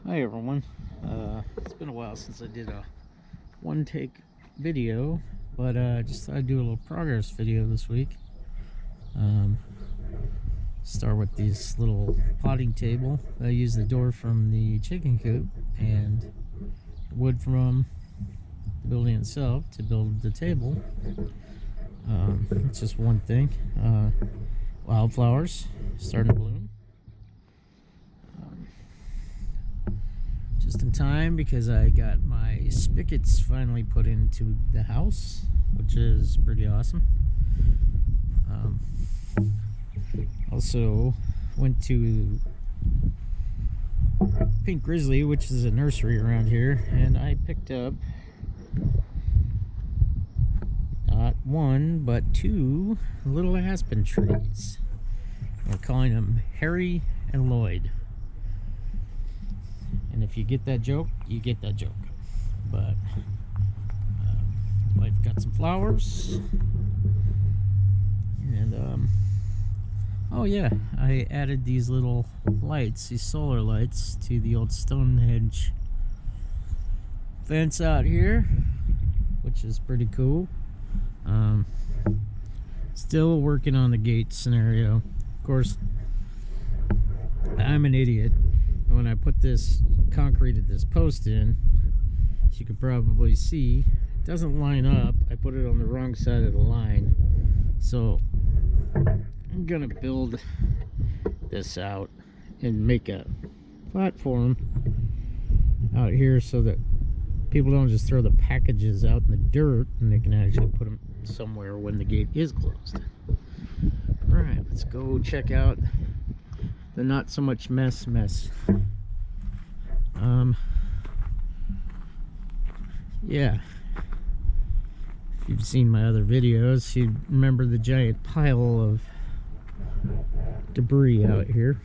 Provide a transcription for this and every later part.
Hi everyone. It's been a while since I did a one-take video, but just thought I'd do a little progress video this week. Start with this little potting table. I used the door from the chicken coop and wood from the building itself to build the table. It's just one thing. Wildflowers starting to bloom. Just in time because I got my spigots finally put into the house, which is pretty awesome. Also went to Pink Grizzly, which is a nursery around here, and I picked up not one but two little aspen trees. We're calling them Harry and Lloyd. And if you get that joke, you get that joke. But I've got some flowers. And oh yeah, I added these little lights, these solar lights, to the old Stonehenge fence out here, which is pretty cool. Still working on the gate scenario. Of course, I'm an idiot. When I put this concreted this post in, as you can probably see, it doesn't line up. I put it on the wrong side of the line, so I'm gonna build this out and make a platform out here so that people don't just throw the packages out in the dirt, and they can actually put them somewhere when the gate is closed. All right, let's go check out the not so much mess. Yeah, if you've seen my other videos, you remember the giant pile of debris out here.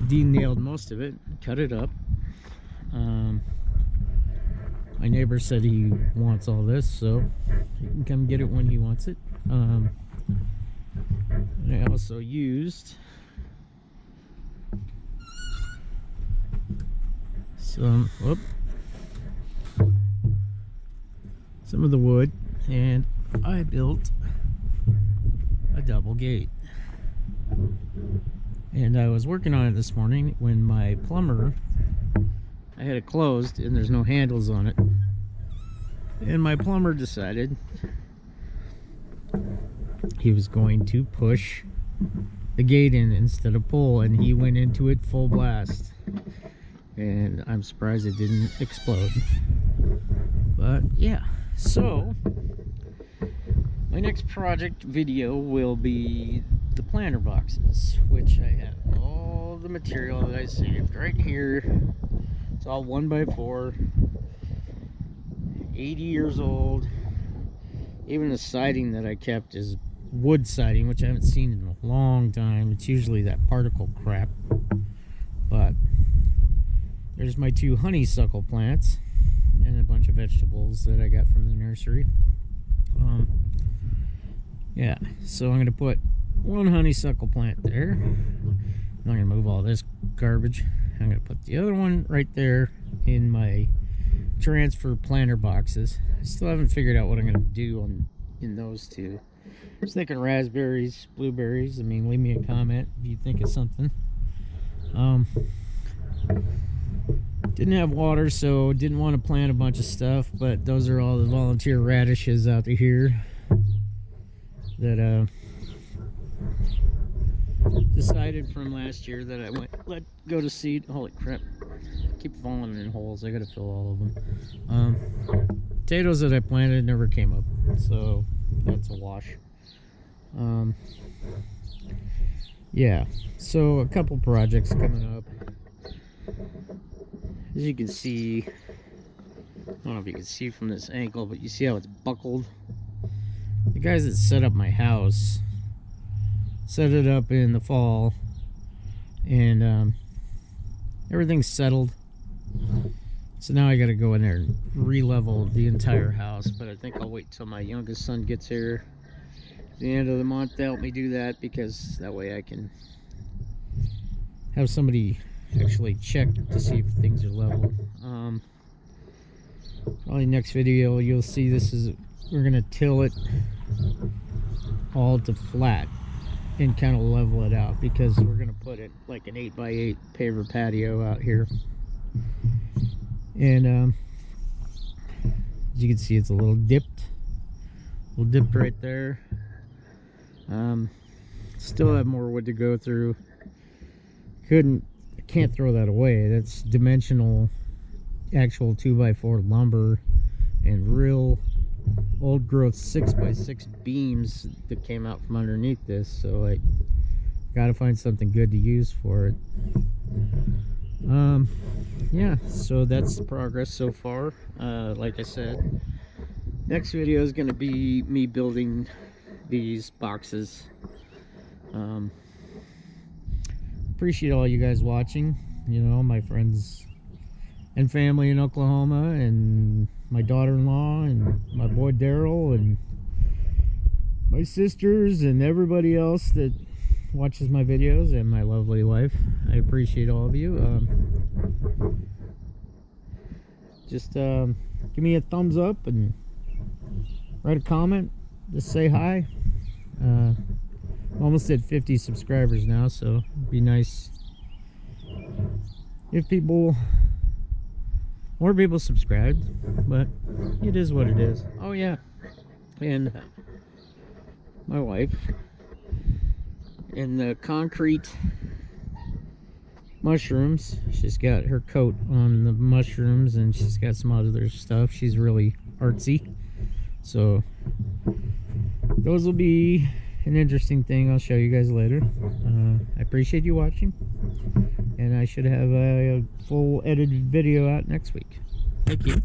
De-nailed most of it, cut it up. My neighbor said he wants all this, so he can come get it when he wants it. And I also used some of the wood, and I built a double gate. And I was working on it this morning when my plumber, I had it closed and there's no handles on it, and my plumber decided he was going to push the gate in instead of pull, and he went into it full blast, and I'm surprised it didn't explode. But yeah, so my next project video will be the planter boxes, which I have all the material that I saved right here. It's all 1x4, 80 years old. Even the siding that I kept is wood siding, which I haven't seen in a long time. It's usually that particle crap. But there's my two honeysuckle plants and a bunch of vegetables that I got from the nursery. Yeah, so I'm going to put one honeysuckle plant there. I'm going to move all this garbage. I'm going to put the other one right there in my transfer planter boxes. I still haven't figured out what I'm going to do in those two. I was thinking raspberries, blueberries. I mean, leave me a comment if you think of something. Didn't have water, so didn't want to plant a bunch of stuff, but those are all the volunteer radishes out here that decided from last year that I let go to seed. Holy crap, I keep falling in holes. I gotta fill all of them. Potatoes that I planted never came up, so that's a wash. Yeah, so a couple projects coming up. As you can see, I don't know if you can see from this angle, but you see how it's buckled. The guys that set up my house set it up in the fall, and everything's settled. So now I got to go in there and re-level the entire house, but I think I'll wait till my youngest son gets here at the end of the month to help me do that, because that way I can have somebody actually check to see if things are level. Probably next video you'll see we're gonna till it all to flat and kind of level it out, because we're gonna put it like an 8x8 paver patio out here. And as you can see, it's a little dipped right there. Still have more wood to go through. I can't throw that away. That's dimensional, actual 2x4 lumber and real old growth 6x6 beams that came out from underneath this. So I gotta find something good to use for it. Yeah, so that's the progress so far. Like I said, next video is going to be me building these boxes. Appreciate all you guys watching, you know, my friends and family in Oklahoma, and my daughter-in-law, and my boy Daryl, and my sisters, and everybody else that watches my videos, and my lovely wife. I appreciate all of you. Just give me a thumbs up and write a comment. Just say hi. Almost at 50 subscribers now, so it'd be nice if more people subscribed, but it is what it is. Oh yeah, and my wife, and the concrete mushrooms, she's got her coat on the mushrooms, and she's got some other stuff. She's really artsy, so those will be an interesting thing I'll show you guys later. I appreciate you watching, and I should have a full edited video out next week. Thank you.